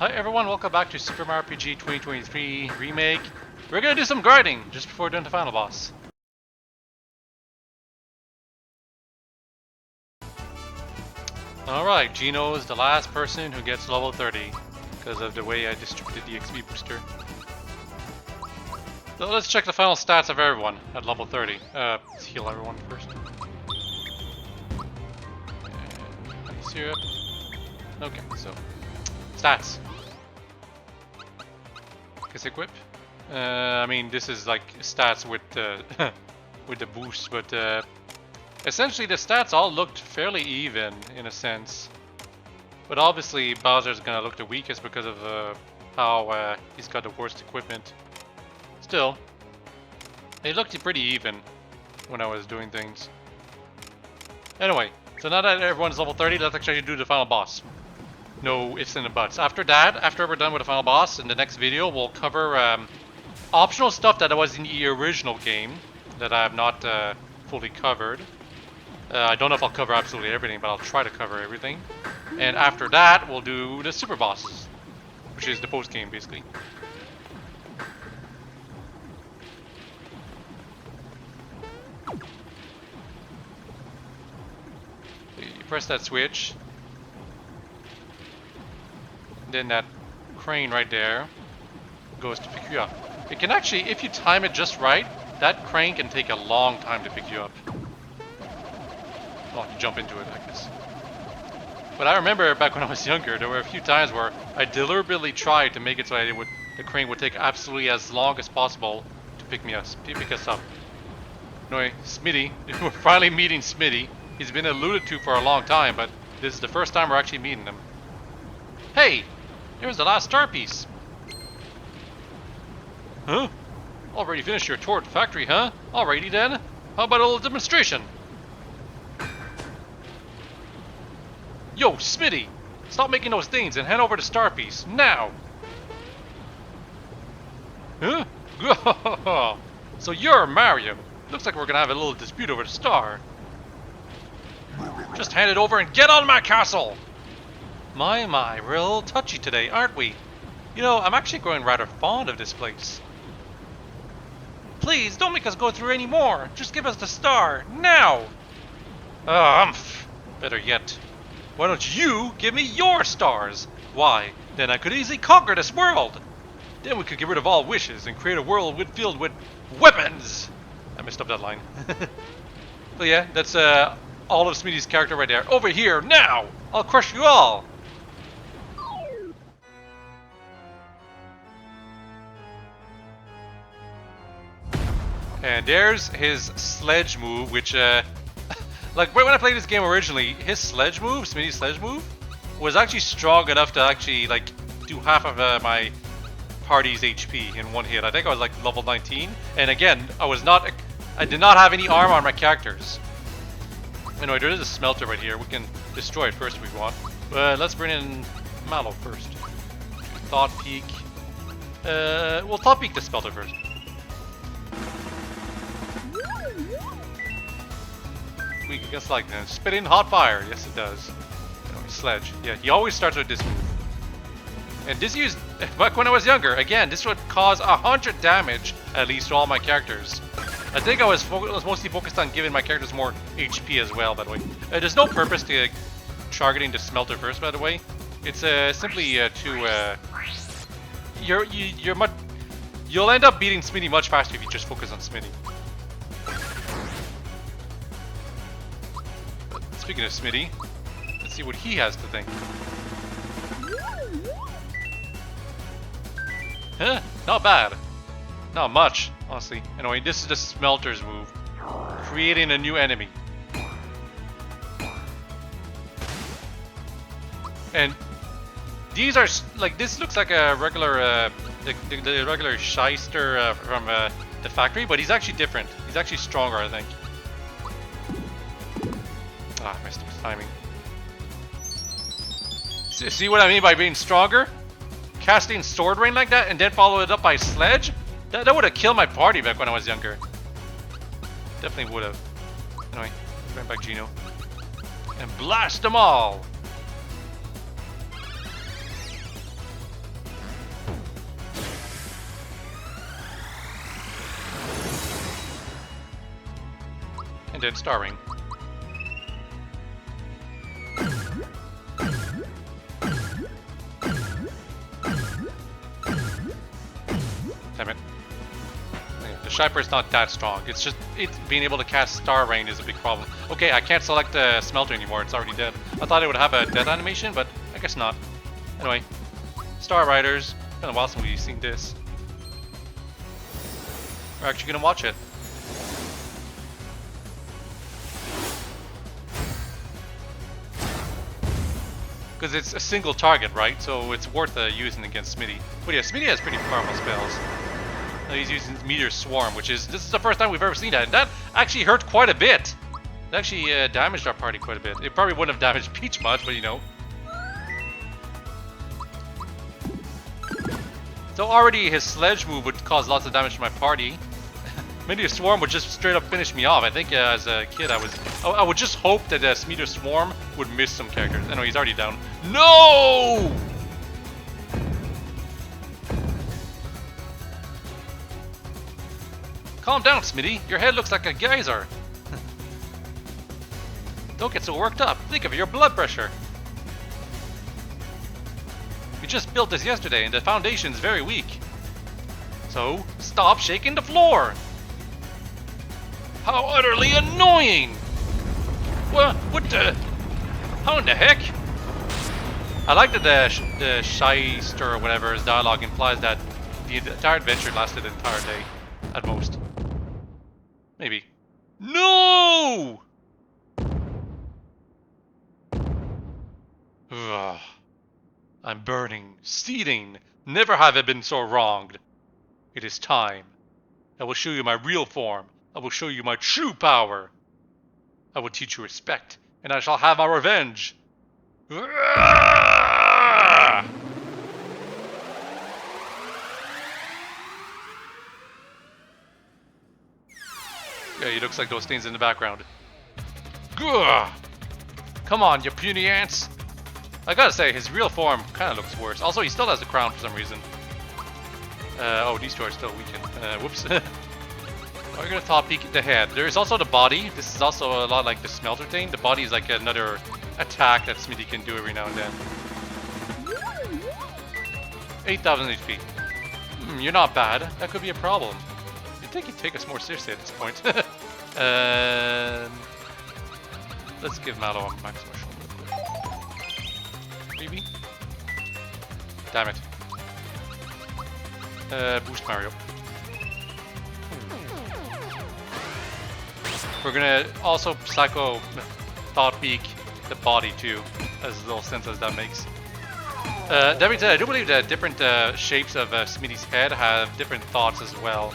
Hi everyone, welcome back to Super Mario RPG 2023 Remake. We're gonna do some grinding just before doing the final boss. Alright, Gino is the last person who gets level 30 because of the way I distributed the XP booster. So let's check the final stats of everyone at level 30. Let's heal everyone first. And syrup. Okay, so stats. Kiss equip. I mean, this is like stats with with the boost, but essentially the stats all looked fairly even in a sense. But obviously Bowser's gonna look the weakest because of how he's got the worst equipment. Still, they looked pretty even when I was doing things. Anyway, so now that everyone's level 30, let's actually do the final boss. No ifs and buts. After that, after we're done with the final boss, in the next video we'll cover optional stuff that was in the original game that I have not fully covered. I don't know if I'll cover absolutely everything, but I'll try to cover everything. And after that, we'll do the super bosses, which is the post game basically. You press that switch. Then that crane right there goes to pick you up. It can actually, if you time it just right, that crane can take a long time to pick you up. Well, you jump into it, I guess. But I remember back when I was younger, there were a few times where I deliberately tried to make it so the crane would take absolutely as long as possible to pick us up. Anyway, Smitty, we're finally meeting Smitty. He's been alluded to for a long time, but this is the first time we're actually meeting him. Hey! Here's the last star piece. Huh? Already finished your tour at the factory, huh? Alrighty then. How about a little demonstration? Yo, Smitty! Stop making those things and hand over the star piece, now! Huh? So you're Mario. Looks like we're gonna have a little dispute over the star. Just hand it over and get on my castle! My, we're a little touchy today, aren't we? You know, I'm actually growing rather fond of this place. Please, don't make us go through any more. Just give us the star, now! Better yet. Why don't you give me your stars? Why, then I could easily conquer this world. Then we could get rid of all wishes and create a world filled with weapons! I messed up that line. So yeah, that's all of Smitty's character right there. Over here, now! I'll crush you all! And there's his sledge move, which, like, when I played this game originally, his sledge move, Smitty's sledge move, was actually strong enough to actually, like, do half of my party's HP in one hit. I think I was, like, level 19. And again, I did not have any armor on my characters. Anyway, there is a smelter right here. We can destroy it first if we want. But let's bring in Mallow first. Thought Peak. We'll Thought Peak the smelter first. We just like that. Spit in hot fire. Yes, it does. Anyway, sledge. Yeah, he always starts with this move. And this used back when I was younger. Again, this would cause 100 damage at least to all my characters. I think I was mostly focused on giving my characters more HP as well. By the way, there's no purpose to targeting the smelter first. By the way, it's simply you'll end up beating Smitty much faster if you just focus on Smitty. Speaking of Smitty, let's see what he has to think. Huh? Not bad. Not much, honestly. Anyway, this is the smelter's move. Creating a new enemy. And these are, like, this looks like a regular, the regular shyster from the factory, but he's actually different. He's actually stronger, I think. Ah, I messed up his timing. See what I mean by being stronger? Casting Sword Rain like that and then follow it up by Sledge? That would have killed my party back when I was younger. Definitely would have. Anyway, bring back Gino. And blast them all! And then Star Ring. Damn it. The Shiper is not that strong. It's just being able to cast Star Rain is a big problem. Okay, I can't select the Smelter anymore. It's already dead. I thought it would have a death animation, but I guess not. Anyway, Star Riders. It's been a while since we've seen this. We're actually gonna watch it. Because it's a single target, right? So it's worth using against Smitty. But yeah, Smitty has pretty powerful spells. He's using Meteor Swarm, this is the first time we've ever seen that. And that actually hurt quite a bit. It actually damaged our party quite a bit. It probably wouldn't have damaged Peach much, but you know. So already his Sledge move would cause lots of damage to my party. Meteor Swarm would just straight up finish me off. I think as a kid I would just hope that Meteor Swarm would miss some characters. Anyway, he's already down. No! Calm down, Smitty. Your head looks like a geyser. Don't get so worked up. Think of your blood pressure. We just built this yesterday and the foundation's very weak. So, stop shaking the floor! How utterly annoying! What the... How in the heck? I like that the shyster or whatever, his dialogue implies that the entire adventure lasted an entire day, at most. Maybe. No! Ugh. I'm burning, seething. Never have I been so wronged. It is time. I will show you my real form. I will show you my true power. I will teach you respect, and I shall have my revenge. Yeah, he looks like those things in the background. Gah! Come on, you puny ants. I gotta say, his real form kind of looks worse. Also, he still has the crown for some reason. Oh, these two are still weakened. Whoops. We're gonna top peek the head. There is also the body. This is also a lot like the Smelter thing. The body is like another attack that Smitty can do every now and then. 8,000 HP. You're not bad. That could be a problem. You'd think he'd take us more seriously at this point. Let's give Mallow a max mushroom real quick. Maybe? Damn it. Boost Mario. We're gonna also Psycho Thought Peek the body too, as little sense as that makes. That being said, I do believe that different shapes of Smitty's head have different thoughts as well.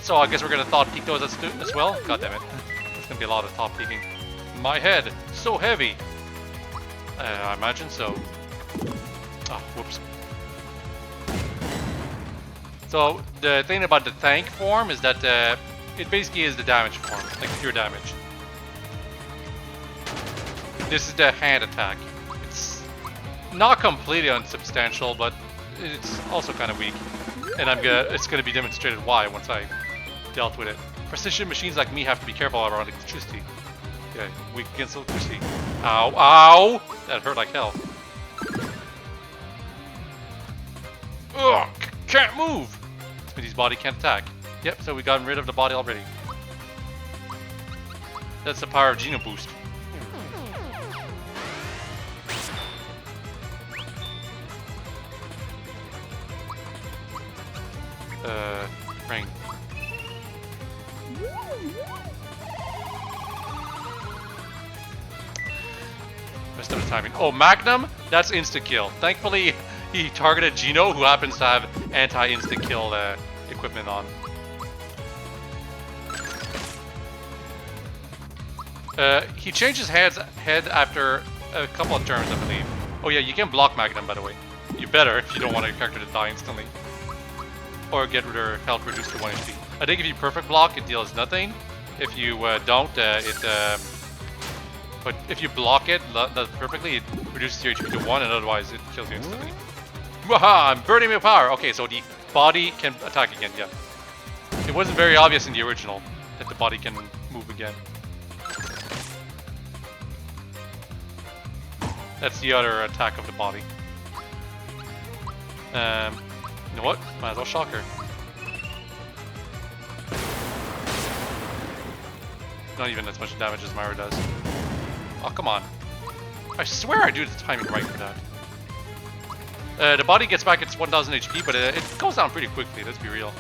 So I guess we're gonna Thought Peek those as well? God damn it. There's gonna be a lot of Thought Peeking. My head, so heavy. I imagine so. Oh, whoops. So the thing about the tank form is that it basically is the damage form, like pure damage. This is the hand attack. It's not completely unsubstantial, but it's also kind of weak. And it's gonna be demonstrated why once I dealt with it. Precision machines like me have to be careful around electricity. Yeah, weak against electricity. Ow, ow! That hurt like hell. Ugh, can't move! Smitty's body can't attack. Yep, so we got rid of the body already. That's the power of Geno Boost. Ring. Rest of the timing. Oh, Magnum? That's insta-kill. Thankfully, he targeted Geno, who happens to have anti-insta-kill equipment on. He changed his head after a couple of turns, I believe. Oh yeah, you can block Magnum, by the way. You better if you don't want your character to die instantly. Or get their health reduced to 1 HP. I think if you perfect block, it deals nothing. If you don't, but if you block it perfectly, it reduces your HP to 1, and otherwise it kills you instantly. Waha! I'm burning my power! Okay, so the body can attack again, yeah. It wasn't very obvious in the original. that the body can move again. That's the other attack of the body. You know what? Might as well shock her. Not even as much damage as Myra does. Oh, come on. I swear I do the timing right for that. The body gets back its 1000 HP, but it goes down pretty quickly, let's be real.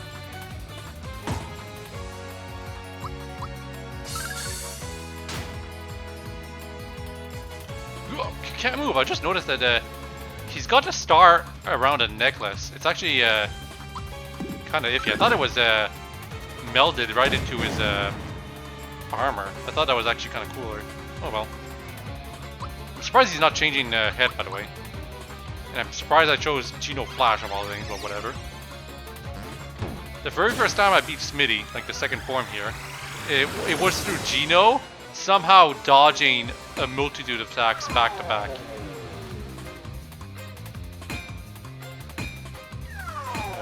Can't move. I just noticed that he's got a star around a necklace. It's actually kind of iffy. I thought it was melded right into his armor. I thought that was actually kind of cooler. Oh well. I'm surprised he's not changing head, by the way. And I'm surprised I chose Geno Flash of all things, but whatever. The very first time I beat Smitty, like the second form here, it was through Geno somehow dodging a multitude of attacks back to back.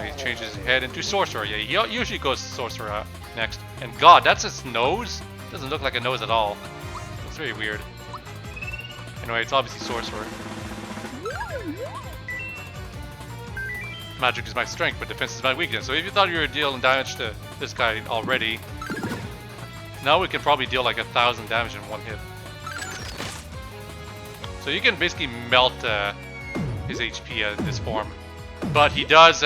He changes his head into Sorcerer. Yeah, he usually goes Sorcerer next. And God, that's his nose? Doesn't look like a nose at all. It's very weird. Anyway, it's obviously Sorcerer. Magic is my strength, but defense is my weakness. So if you thought you were dealing damage to this guy already, now we can probably deal like 1000 damage in one hit. So you can basically melt his HP in this form. But he does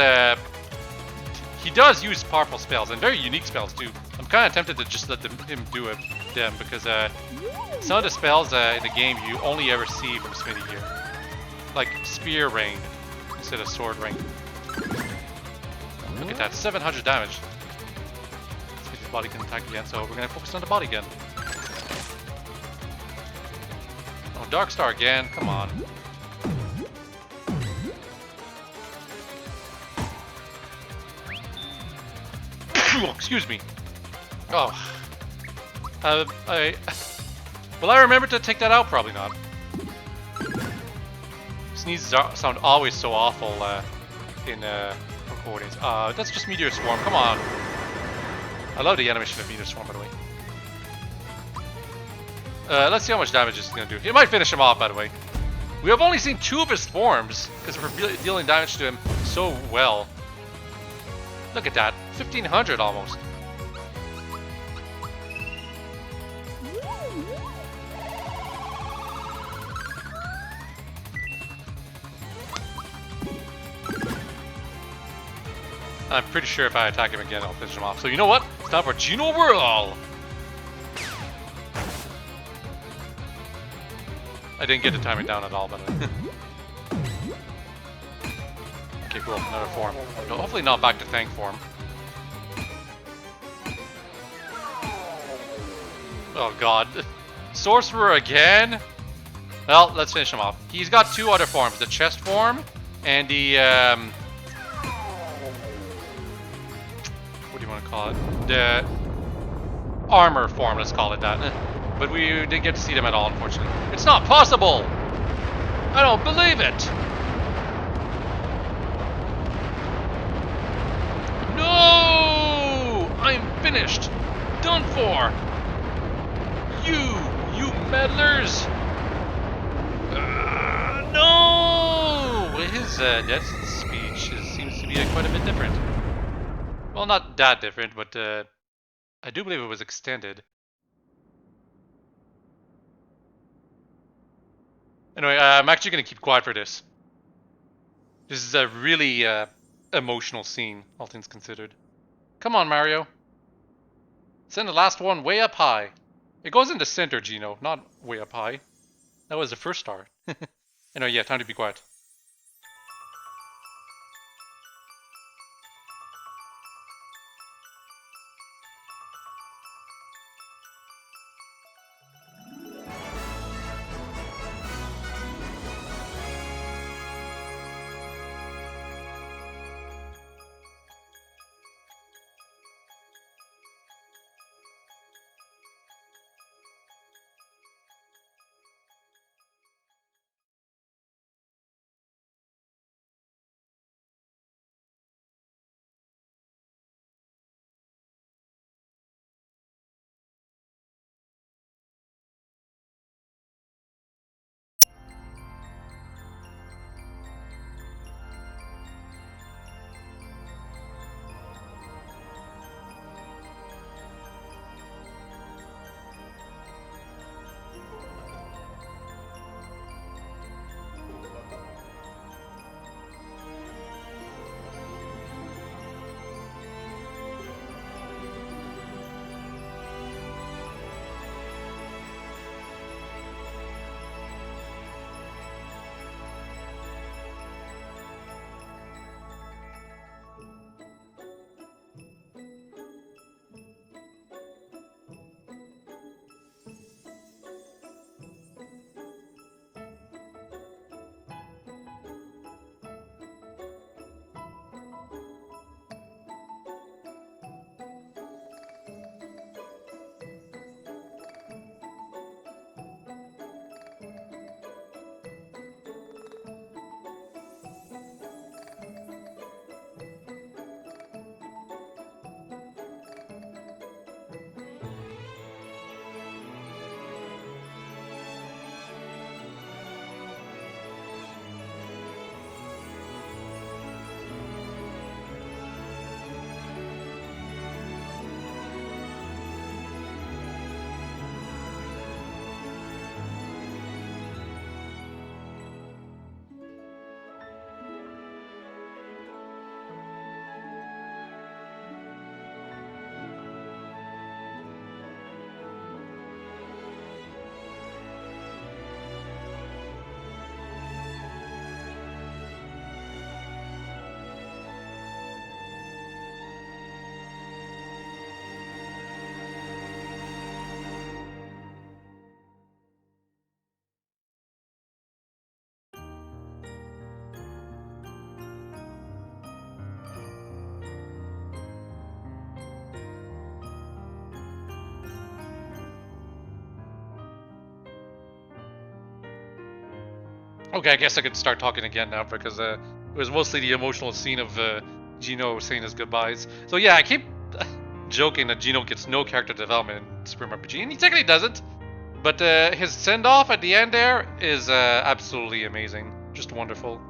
use powerful spells, and very unique spells too. I'm kind of tempted to just let him do them, because some of the spells in the game you only ever see from Smitty here. Like Spear Rain instead of Sword Rain. Look at that, 700 damage. Smitty's body can attack again, so we're going to focus on the body again. Oh, Dark Star again, come on. Excuse me. Oh. Will I remember to take that out? Probably not. Sneezes sound always so awful in recordings. That's just Meteor Swarm, come on. I love the animation of Meteor Swarm, by the way. Let's see how much damage this is going to do. It might finish him off, by the way. We have only seen 2 of his forms, because we're dealing damage to him so well. Look at that, 1500 almost. I'm pretty sure if I attack him again, I'll finish him off. So you know what? It's time for Geno Whirl! I didn't get the timing down at all, by the way. Okay, cool. Another form. No, hopefully not back to tank form. Oh god. Sorcerer again? Well, let's finish him off. He's got 2 other forms. The chest form and the what do you want to call it? The armor form, let's call it that. But we didn't get to see them at all, unfortunately. It's not possible! I don't believe it! No! I'm finished! Done for! You meddlers! No! His death speech seems to be quite a bit different. Well, not that different, but I do believe it was extended. Anyway, I'm actually going to keep quiet for this. This is a really emotional scene, all things considered. Come on, Mario. Send the last one way up high. It goes in the center, Geno, not way up high. That was the first star. Anyway, yeah, time to be quiet. Okay, I guess I could start talking again now because it was mostly the emotional scene of Gino saying his goodbyes. So yeah, I keep joking that Gino gets no character development in Super Mario RPG, and he technically doesn't. But his send-off at the end there is absolutely amazing. Just wonderful.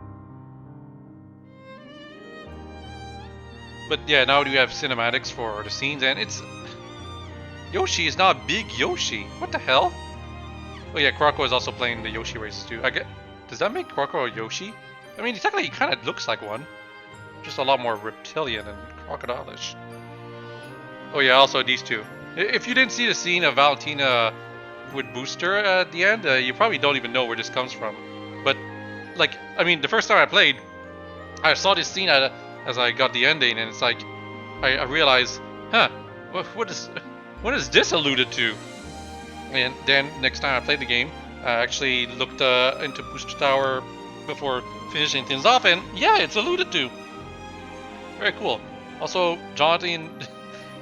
But yeah, now we have cinematics for the scenes, and it's... Yoshi is not big Yoshi. What the hell? Oh yeah, Croco is also playing the Yoshi races too. Does that make Croco a Yoshi? I mean, technically he kind of looks like one. Just a lot more reptilian and crocodile-ish. Oh yeah, also these two. If you didn't see the scene of Valentina with Booster at the end, you probably don't even know where this comes from. But, like, I mean, the first time I played, I saw this scene as I got the ending, and it's like, I realized, huh, what is this alluded to? And then next time I played the game, I actually looked into Booster Tower before finishing things off, and yeah, it's alluded to. Very cool. Also, Johnny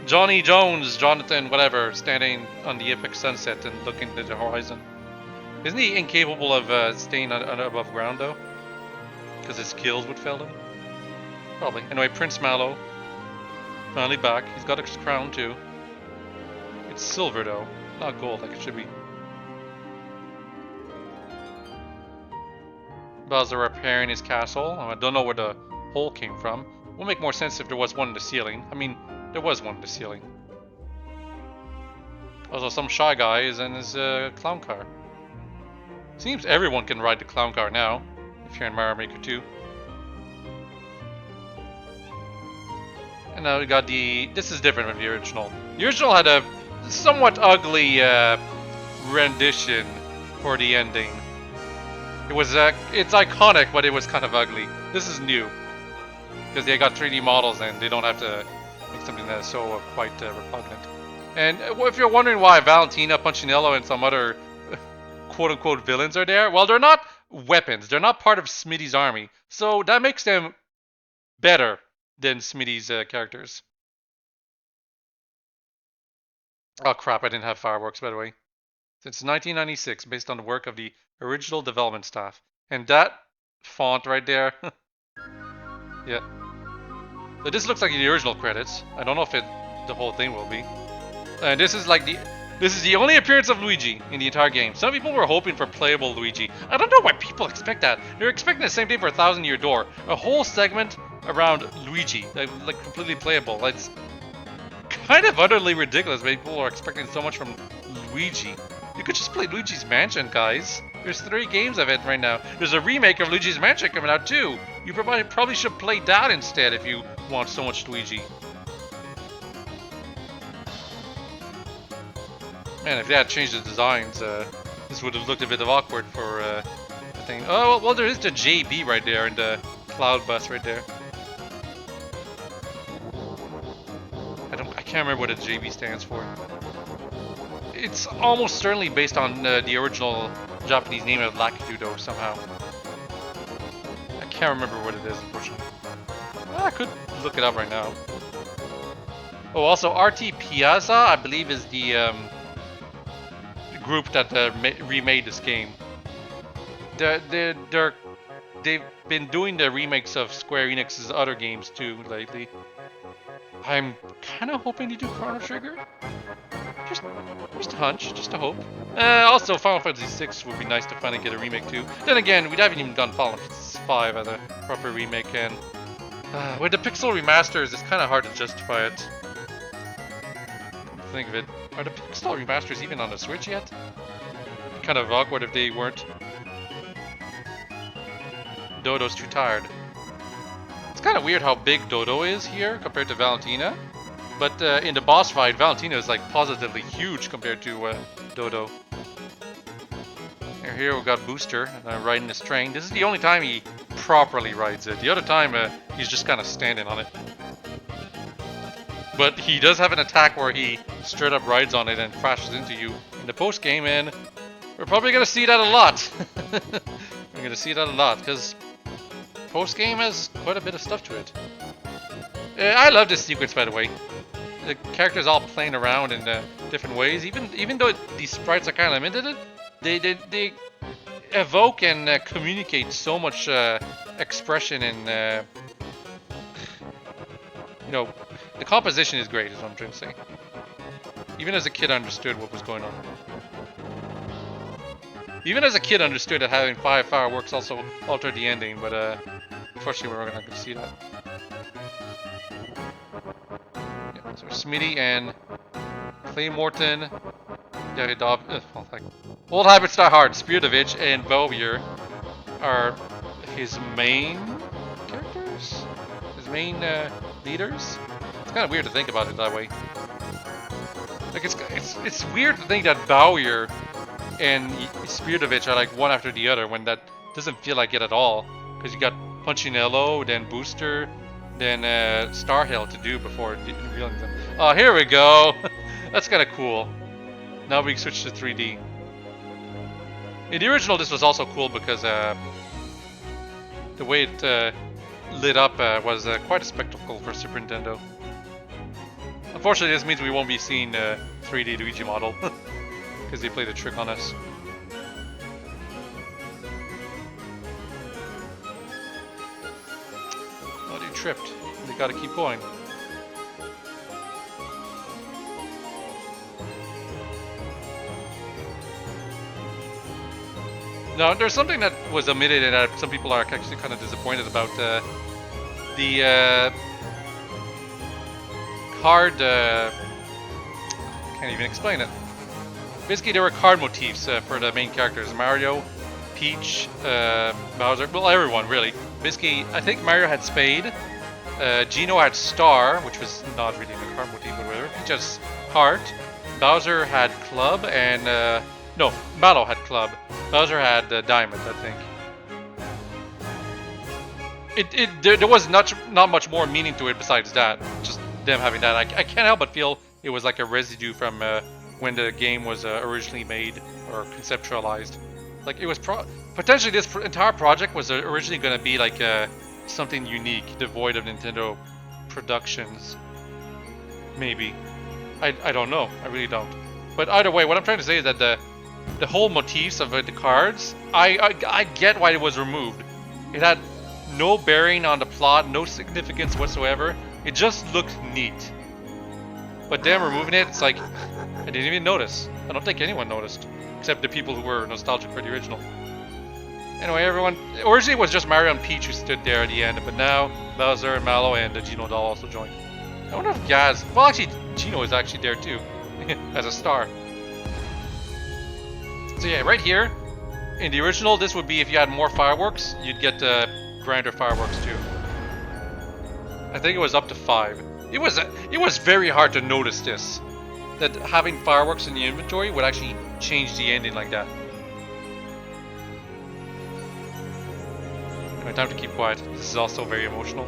Jones, Jonathan, whatever, standing on the epic sunset and looking at the horizon. Isn't he incapable of staying above ground, though? Because his skills would fail him? Probably. Anyway, Prince Mallow, finally back. He's got his crown, too. It's silver, though, not gold like it should be. Bowser repairing his castle. I don't know where the hole came from. Would make more sense if there was one in the ceiling. I mean, there was one in the ceiling. Also, some shy guy is in his clown car. Seems everyone can ride the clown car now, if you're in Mario Maker 2. And now we got the... This is different from the original. The original had a somewhat ugly rendition for the ending. It was it's iconic, but it was kind of ugly. This is new because they got 3D models and they don't have to make something that is so quite repugnant. And if you're wondering why Valentina, Punchinello, and some other quote-unquote villains are there, well, they're not weapons. They're not part of Smitty's army, so that makes them better than Smitty's characters. Oh crap! I didn't have fireworks, by the way. Since 1996, based on the work of the original development staff. And that font right there, yeah. So this looks like the original credits. I don't know if the whole thing will be. And this is the only appearance of Luigi in the entire game. Some people were hoping for playable Luigi. I don't know why people expect that. They're expecting the same thing for 1,000 Year Door. A whole segment around Luigi, like completely playable. It's kind of utterly ridiculous. People are expecting so much from Luigi. You could just play Luigi's Mansion, guys. There's 3 games of it right now. There's a remake of Luigi's Mansion coming out too. You probably should play that instead if you want so much Luigi. Man, if they had changed the designs, this would have looked a bit awkward for the thing. Oh, well, there is the JB right there and the cloud bus right there. I can't remember what a JB stands for. It's almost certainly based on the original Japanese name of Lakitu, somehow. I can't remember what it is, unfortunately. I could look it up right now. Oh, also RT Piazza, I believe, is the group that remade this game. They've been doing the remakes of Square Enix's other games too lately. I'm kind of hoping to do Chrono Trigger. Just a hunch, just a hope. Also, Final Fantasy VI would be nice to finally get a remake too. Then again, we haven't even done Final Fantasy V as a proper remake, and with the pixel remasters, it's kind of hard to justify it. Think of it. Are the pixel remasters even on the Switch yet? It'd be kind of awkward if they weren't. Dodo's too tired. It's kind of weird how big Dodo is here compared to Valentina. But in the boss fight, Valentina is like positively huge compared to Dodo. And here we got Booster riding this train. This is the only time he properly rides it. The other time he's just kind of standing on it. But he does have an attack where he straight up rides on it and crashes into you in the post game, and we're probably going to see that a lot. We're going to see that a lot because post game has quite a bit of stuff to it. I love this sequence, by the way. The characters all playing around in different ways, even though these sprites are kind of limited. evoke and communicate so much expression and you know, the composition is great. Is what I'm trying to say. Even as a kid, I understood what was going on. Even as a kid, I understood that having 5 fireworks also altered the ending, but unfortunately, we're not going to see that. Yeah, so Smitty and Clay Morton, Daridov, well, like, Old Habits Die Hard, Spiridovich, and Belvier are his main characters? His main leaders? It's kind of weird to think about it that way. Like, it's weird to think that Bowyer and Spiridovich are like one after the other when that doesn't feel like it at all. Because you got Punchinello, then Booster, then Starhill to do before revealing them. Oh, here we go! That's kind of cool. Now we can switch to 3D. In the original, this was also cool because the way it lit up was quite a spectacle for Super Nintendo. Unfortunately, this means we won't be seeing 3D Luigi model because they played a trick on us. Oh, they tripped. They gotta keep going. No, there's something that was omitted and that some people are actually kind of disappointed about. The card... can't even explain it. Basically, there were card motifs for the main characters. Mario, Peach, Bowser, well, everyone, really. Basically, I think Mario had Spade, Geno had Star, which was not really a card motif, but whatever. Peach has Heart, Bowser had Club, and... no, Mallow had Club. Bowser had Diamond, I think. There was not much more meaning to it besides that. Just them having that. I can't help but feel it was like a residue from when the game was originally made or conceptualized. Like it was potentially this entire project was originally going to be like something unique, devoid of Nintendo productions. Maybe. I don't know. I really don't. But either way, what I'm trying to say is that the whole motifs of the cards, I get why it was removed. It had no bearing on the plot, no significance whatsoever. It just looked neat. But them removing it, it's like, I didn't even notice. I don't think anyone noticed, except the people who were nostalgic for the original. Anyway, everyone, originally it was just Mario and Peach who stood there at the end, but now Bowser and Mallow and the Geno doll also joined. I wonder if Gaz, well actually Geno is actually there too, as a star. So yeah, right here, in the original, this would be if you had more fireworks, you'd get grander fireworks too. I think it was up to 5. It was very hard to notice this, that having fireworks in the inventory would actually change the ending like that. Anyway, time to keep quiet. This is also very emotional.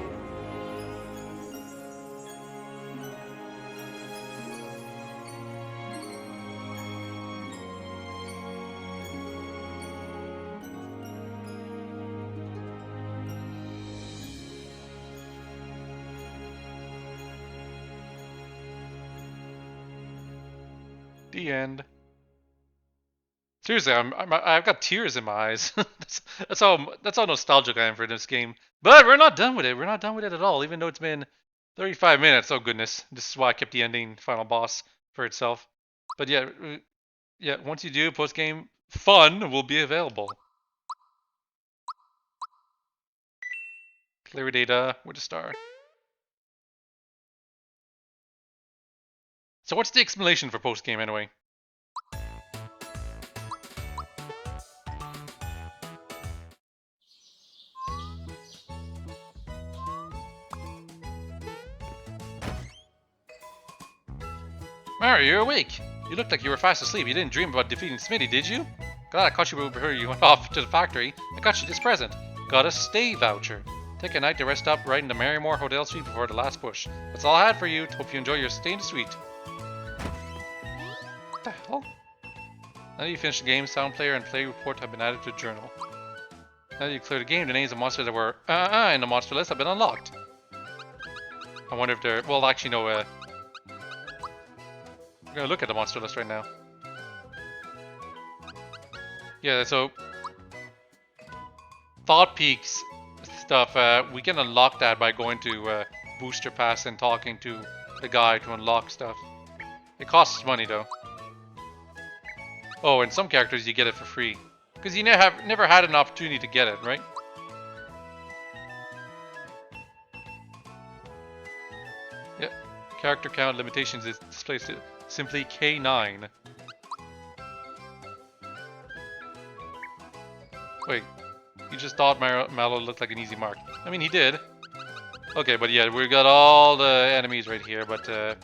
The end. Seriously, I've got tears in my eyes. that's how nostalgic I am for this game. But we're not done with it. We're not done with it at all. Even though it's been 35 minutes. Oh goodness, this is why I kept the ending final boss for itself. But yeah, Once you do, post game fun will be available. Clear data with a star. So what's the explanation for post game anyway? Mario, you're awake. You looked like you were fast asleep. You didn't dream about defeating Smitty, did you? Glad I caught you before you went off to the factory. I got you this present. Got a stay voucher. Take a night to rest up right in the Marymore Hotel suite before the last push. That's all I had for you. Hope you enjoy your stay in the suite. What the hell? Now that you finished the game, sound player and play report have been added to the journal. Now that you cleared the game, the names of monsters that were in the monster list have been unlocked. I wonder if they're... Well, actually, no, I'm gonna look at the monster list right now. Yeah, so Thought Peaks stuff, we can unlock that by going to Booster Pass and talking to the guy to unlock stuff. It costs money though. Oh, and some characters you get it for free. Because you never had an opportunity to get it, right? Yeah. Character count limitations is displayed to simply K9. Wait. You just thought Mallow looked like an easy mark. I mean, he did. Okay, but yeah, we've got all the enemies right here, but we're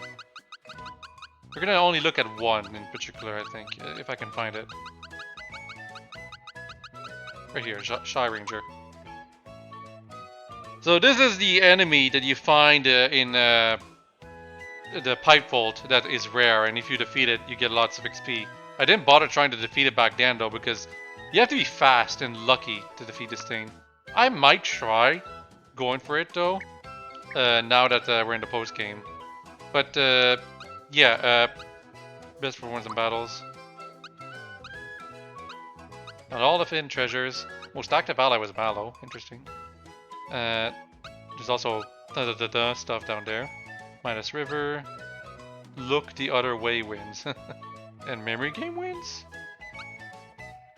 gonna only look at one in particular, I think, if I can find it. Right here, Shy Ranger. So this is the enemy that you find in the Pipe Vault that is rare, and if you defeat it, you get lots of XP. I didn't bother trying to defeat it back then, though, because you have to be fast and lucky to defeat this thing. I might try going for it, though, now that we're in the post-game. But, yeah, best performance in battles. Not all the Finn treasures. Most active ally was Mallow. Interesting. There's also stuff down there. Minus River. Look the other way wins. And memory game wins?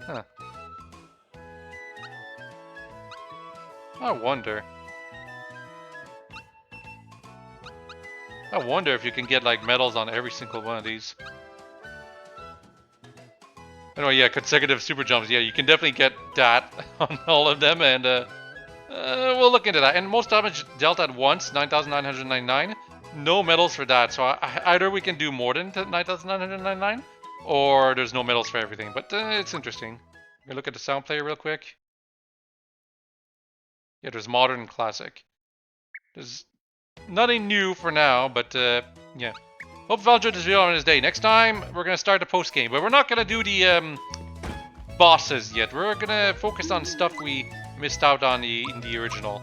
Huh. I wonder if you can get like medals on every single one of these. Anyway, yeah, consecutive super jumps. Yeah, you can definitely get that on all of them, and we'll look into that. And most damage dealt at once, 9,999. No medals for that, so either we can do more than 9,999, or there's no medals for everything. But it's interesting. Let me look at the sound player real quick. Yeah, there's modern and classic. There's nothing new for now, but yeah. Hope you enjoyed this video on this day. Next time, we're going to start the post-game, but we're not going to do the bosses yet. We're going to focus on stuff we missed out on in the original.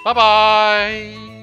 Bye-bye!